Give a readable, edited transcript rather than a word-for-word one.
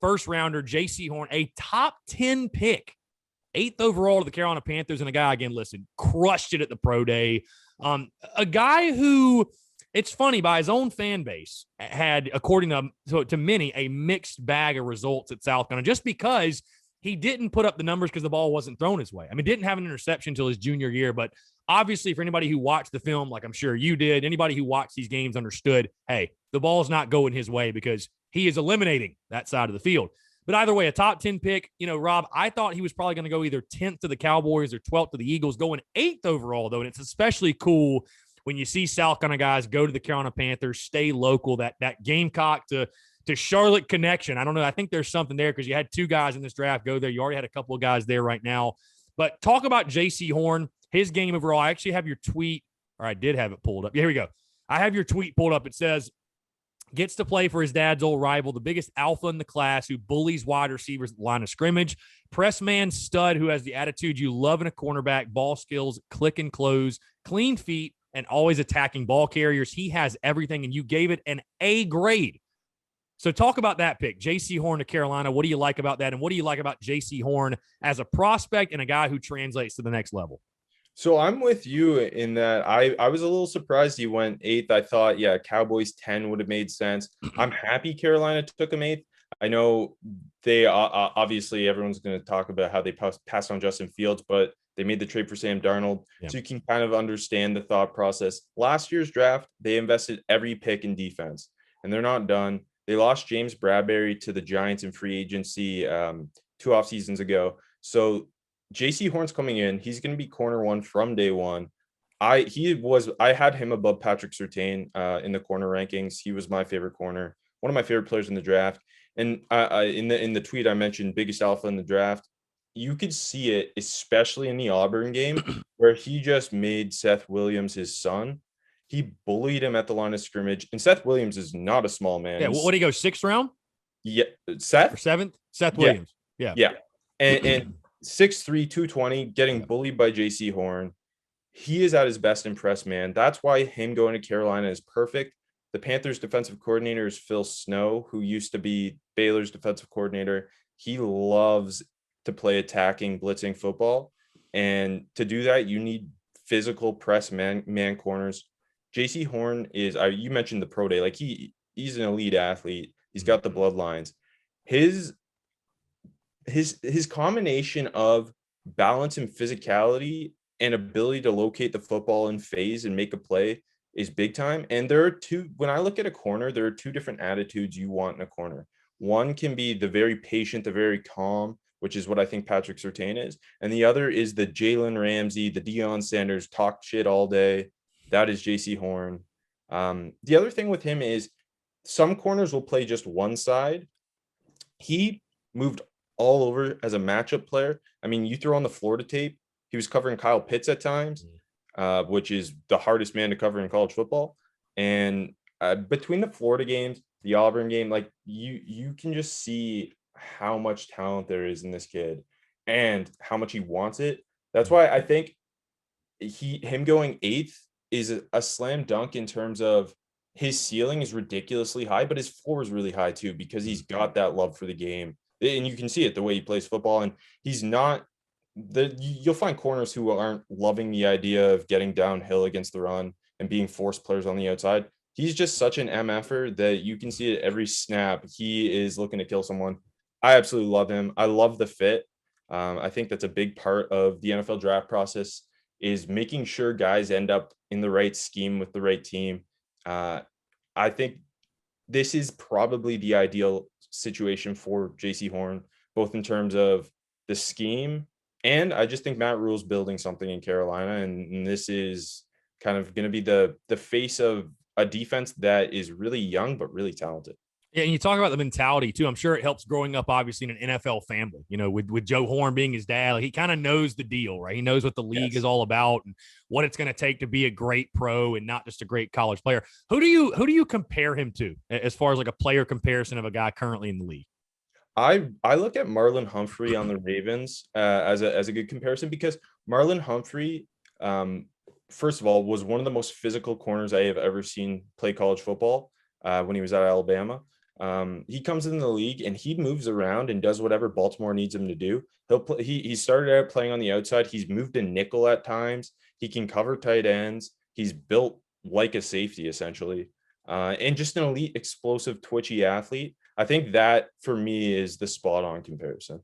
first rounder, Jaycee Horn, a top 10 pick, 8th overall to the Carolina Panthers. And a guy, again, listen, crushed it at the pro day. A guy who, it's funny, by his own fan base, had, according to many, a mixed bag of results at South Carolina, just because he didn't put up the numbers because the ball wasn't thrown his way. I mean, didn't have an interception until his junior year, but obviously for anybody who watched the film, like I'm sure you did, anybody who watched these games understood, hey, the ball's not going his way because he is eliminating that side of the field. But either way, a top 10 pick, Rob, I thought he was probably going to go either 10th to the Cowboys or 12th to the Eagles, going 8th overall, though. And it's especially cool when you see South Carolina guys go to the Carolina Panthers, stay local, that Gamecock to Charlotte connection. I don't know. I think there's something there because you had 2 guys in this draft go there. You already had a couple of guys there right now. But talk about Jaycee Horn, his game overall. I actually have your tweet, or I did have it pulled up. Yeah, here we go. I have your tweet pulled up. It says, gets to play for his dad's old rival, the biggest alpha in the class who bullies wide receivers at the line of scrimmage, press man stud who has the attitude you love in a cornerback, ball skills, click and close, clean feet, and always attacking ball carriers. He has everything, and you gave it an A grade. So talk about that pick, Jaycee Horn to Carolina. What do you like about that? And what do you like about Jaycee Horn as a prospect and a guy who translates to the next level? So I'm with you in that I was a little surprised he went 8th. I thought, yeah, Cowboys 10 would have made sense. I'm happy Carolina took him 8th. I know they obviously everyone's going to talk about how they passed on Justin Fields, but they made the trade for Sam Darnold. Yeah. So you can kind of understand the thought process. Last year's draft, they invested every pick in defense, and they're not done. They lost James Bradbury to the Giants in free agency 2 off seasons ago. So Jaycee Horn's coming in. He's going to be corner 1 from day one. I had him above Patrick Surtain in the corner rankings. He was my favorite corner, one of my favorite players in the draft. And in the tweet I mentioned, biggest alpha in the draft. You could see it, especially in the Auburn game, where he just made Seth Williams his son. He bullied him at the line of scrimmage, and Seth Williams is not a small man. Yeah, what did he go, 6th round? Yeah, Seth? Or 7th? Seth Williams. Yeah. And 6'3", 220, getting bullied by Jaycee Horn. He is at his best in press man. That's why him going to Carolina is perfect. The Panthers defensive coordinator is Phil Snow, who used to be Baylor's defensive coordinator. He loves to play attacking, blitzing football. And to do that, you need physical press man corners. Jaycee Horn is, you mentioned the pro day, like he's an elite athlete. He's got the bloodlines. His combination of balance and physicality and ability to locate the football in phase and make a play is big time. And there are when I look at a corner, there are 2 different attitudes you want in a corner. One can be the very patient, the very calm, which is what I think Patrick Surtain is. And the other is the Jalen Ramsey, the Deion Sanders, talk shit all day. That is Jaycee Horn. The other thing with him is some corners will play just one side. He moved all over as a matchup player. I mean, you throw on the Florida tape, he was covering Kyle Pitts at times, which is the hardest man to cover in college football. And between the Florida games, the Auburn game, like you can just see how much talent there is in this kid and how much he wants it. That's why I think him going 8th is a slam dunk in terms of his ceiling is ridiculously high, but his floor is really high too, because he's got that love for the game. And you can see it the way he plays football. And he's not you'll find corners who aren't loving the idea of getting downhill against the run and being forced players on the outside. He's just such an MFer that you can see it every snap. He is looking to kill someone. I absolutely love him. I love the fit. I think that's a big part of the NFL draft process, is making sure guys end up in the right scheme with the right team. I think this is probably the ideal situation for Jaycee Horn, both in terms of the scheme, and I just think Matt Rule's building something in Carolina, and this is kind of going to be the face of a defense that is really young but really talented. Yeah, and you talk about the mentality too. I'm sure it helps growing up, obviously, in an NFL family. With Joe Horn being his dad, like, he kind of knows the deal, right? He knows what the league is all about and what it's going to take to be a great pro and not just a great college player. Who do you compare him to as far as like a player comparison of a guy currently in the league? I look at Marlon Humphrey on the Ravens as a good comparison, because Marlon Humphrey, first of all, was one of the most physical corners I have ever seen play college football when he was at Alabama. He comes in the league and he moves around and does whatever Baltimore needs him to do. He'll play, he started out playing on the outside. He's moved to nickel at times. He can cover tight ends. He's built like a safety essentially, and just an elite, explosive, twitchy athlete. I think that for me is the spot on comparison.